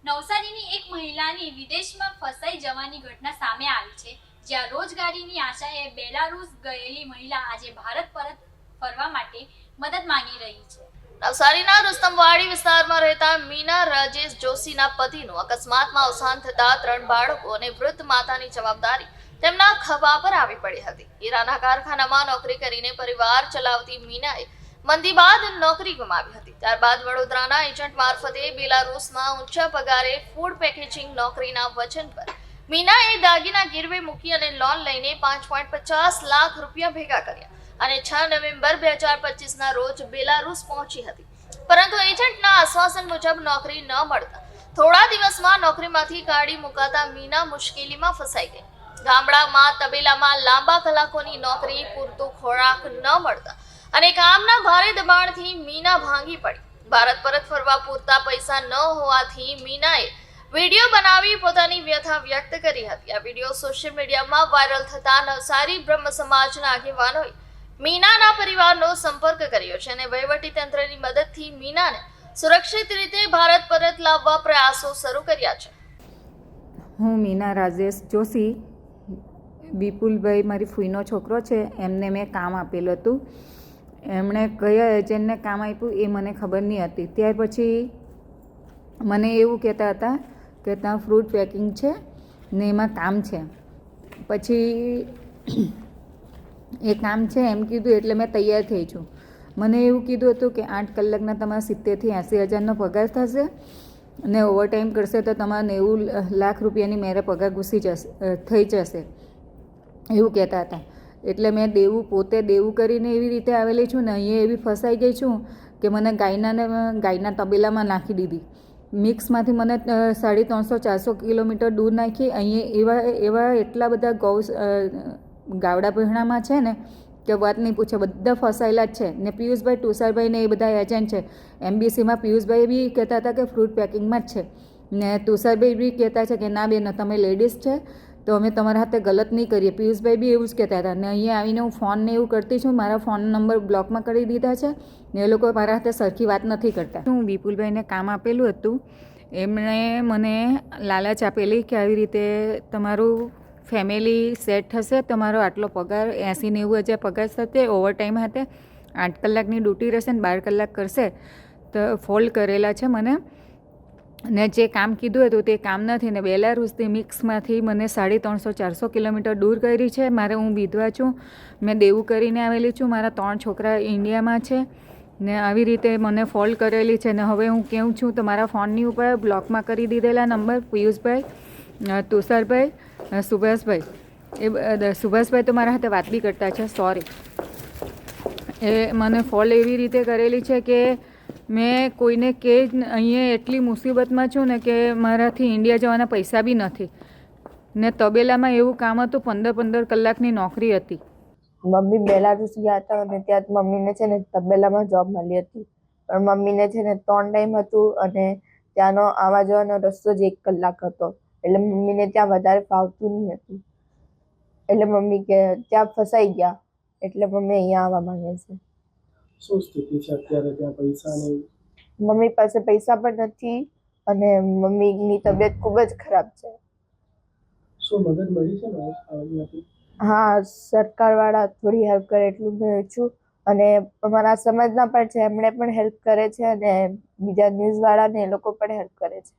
નવસારીની એક મહિલાની વિદેશમાં ફસાઈ જવાની ઘટના સામે આવી છે, જ્યાં રોજગારીની આશાએ બેલારુસ ગયેલી મહિલા આજે ભારત પરત ફરવા માટે મદદ માંગી રહી છે. નવસારીના રુસ્તમવાડી વિસ્તારમાં રહેતા મીના રાજેશ જોશીના પતિનું અકસ્માતમાં અવસાન થતા 3 બાળકો અને વૃદ્ધ માતાની જવાબદારી તેમના ખભા પર આવી પડી હતી. હીરાના કારખાનામાં નોકરી કરીને પરિવાર ચલાવતી મીનાએ મંદી બાદ નોકરી ગુમાવી હતી. ત્યારબાદ વડોદરાના એજન્ટ મારફતે બેલારુસમાં ઊંચા પગારે ફૂડ પેકેજિંગ નોકરીના વચન પર મીનાએ દાગીના ગીરવે મૂકી અને લોન લઈને 5.50 લાખ રૂપિયા ભેગા કર્યા અને 6 નવેમ્બર 2025ના રોજ બેલારુસ પહોંચી હતી. પરંતુ એજન્ટના આશ્વાસન મુજબ નોકરી ન મળતા થોડા દિવસમાં નોકરીમાંથી કાઢી મુકાતા મીના મુશ્કેલીમાં ફસાઈ ગઈ. ગામડામાં તબેલામાં લાંબા કલાકોની નોકરી, પૂરતો ખોરાક ન મળતા અને કામના ભારે દબાણથી મીના ભાંગી પડી. ભારત પરત ફરવા પૂરતા પૈસા ન હોવાથી મીનાએ વિડીયો બનાવી પોતાની વ્યથા વ્યક્ત કરી હતી. આ વિડીયો સોશિયલ મીડિયામાં વાયરલ થતા નવસારી બ્રહ્મ સમાજના આગેવાનોએ મીનાના પરિવારનો સંપર્ક કર્યો છે અને વહીવટી તંત્રની મદદથી મીનાને સુરક્ષિત રીતે ભારત પરત લાવવા પ્રયાસો શરૂ કર્યા છે. હું મીના રાજેશ જોશી, વિપુલભાઈ મારી ફૂઈનો છોકરો છે, એમને મેં કામ આપેલું હતું. એમણે કયા એજન્ટને કામ આપ્યું એ મને ખબર નહીં હતી. ત્યાર પછી મને એવું કહેતા હતા કે ત્યાં ફ્રૂટ પેકિંગ છે ને એમાં કામ છે. પછી એ કામ છે એમ કીધું એટલે મેં તૈયાર થઈ છું. મને એવું કીધું હતું કે 8 કલાકના તમારા 70,000 થી 80,000નો પગાર થશે ને ઓવરટાઈમ કરશે તો તમારા 90 લાખ રૂપિયાની મેરે પગાર થઈ જશે એવું કહેતા હતા. એટલે મેં પોતે દેવું કરીને એવી રીતે આવેલી છું ને અહીંયા એવી ફસાઈ ગઈ છું કે મને ગાયના તબેલામાં નાખી દીધી. મિક્સમાંથી મને 350-400 કિલોમીટર દૂર નાખી. અહીંયા એવા એટલા બધા ગાવડા પહેણામાં છે ને કે વાત નહીં પૂછે, બધા ફસાયેલા જ છે. ને પિયુષભાઈ તુષારભાઈ ને એ બધા એજન્ટ છે. MBCમાં પિયુષભાઈ બી કહેતા હતા કે ફ્રૂટ પેકિંગમાં જ છે ને તુષારભાઈ બી કહેતા છે કે ના બેન તમે લેડીઝ છે તો અમે તમારા હાથે ગલત નહીં કરીએ. પિયુષભાઈ બી એવું જ કહેતા હતા. ને અહીંયા આવીને હું ફોન ને એવું કરતી છું, મારા ફોન નંબર બ્લોકમાં કરી દીધા છે ને એ લોકો મારા હાથે સરખી વાત નથી કરતા. હું વિપુલભાઈને કામ આપેલું હતું. એમણે મને લાલચ આપેલી કે આવી રીતે તમારું ફેમિલી સેટ થશે, તમારો આટલો પગાર 80-90 હજાર પગાર થશે, ઓવરટાઈમ hatte 8 કલાકની ડ્યુટી રહેશે ને 12 કલાક કરશે તો ફોલ્ડ કરેલા છે મને. ને જે કામ કીધું હતું તે કામ નથી ને બેલારુસથી મિક્સમાંથી મને 350-400 કિલોમીટર દૂર કરી છે. હું વિધવા છું, મેં દેવું કરીને આવેલી છું. મારા 3 છોકરા ઇન્ડિયામાં છે ને આવી રીતે મને ફોલ્ડ કરેલી છે. ને હવે હું કેવું છું તો મારા ફોનની ઉપર બ્લોકમાં કરી દીધેલા નંબર પિયુષભાઈ, તુષારભાઈ, સુભાષભાઈ તો મારા હાથે વાત બી કરતા છે, સોરી. એ મને ફોલ્ડ એવી રીતે કરેલી છે કે મેં કોઈને કે અહીંયા એટલી મુસીબતમાં છું ને કે મારાથી ઇન્ડિયા જવાના પૈસા બી નથી ને તબેલામાં એવું કામ હતું 15 કલાકની નોકરી હતી. મમ્મી બેલારુસ ગયા હતા અને ત્યાં મમ્મીને છે ને તબેલામાં જોબ મળી હતી. પણ મમ્મીને છે ને 3 ટાઈમ હતું અને ત્યાંનો આવવા જવાનો રસ્તો જ 1 કલાક હતો. એટલે મમ્મીને ત્યાં વધારે ફાવતું નહીં હતું. એટલે મમ્મી કે ત્યાં ફસાઈ ગયા. એટલે મમ્મી અહીંયા આવવા માંગે છે. શું સ્થિતિ છે અત્યારે ત્યાં પૈસાની? મમ્મી પાસે પૈસા પણ નથી અને મમ્મીની તબિયત ખૂબ જ ખરાબ છે. શું મદદ મળી છે ને અહીંયાથી? હા, સરકારવાળા થોડી હેલ્પ કરે એટલું હું છું અને અમારા સમાજના પણ છે, એમણે પણ હેલ્પ કરે છે અને બીજા ન્યૂઝવાળાને એ લોકો પણ હેલ્પ કરે છે.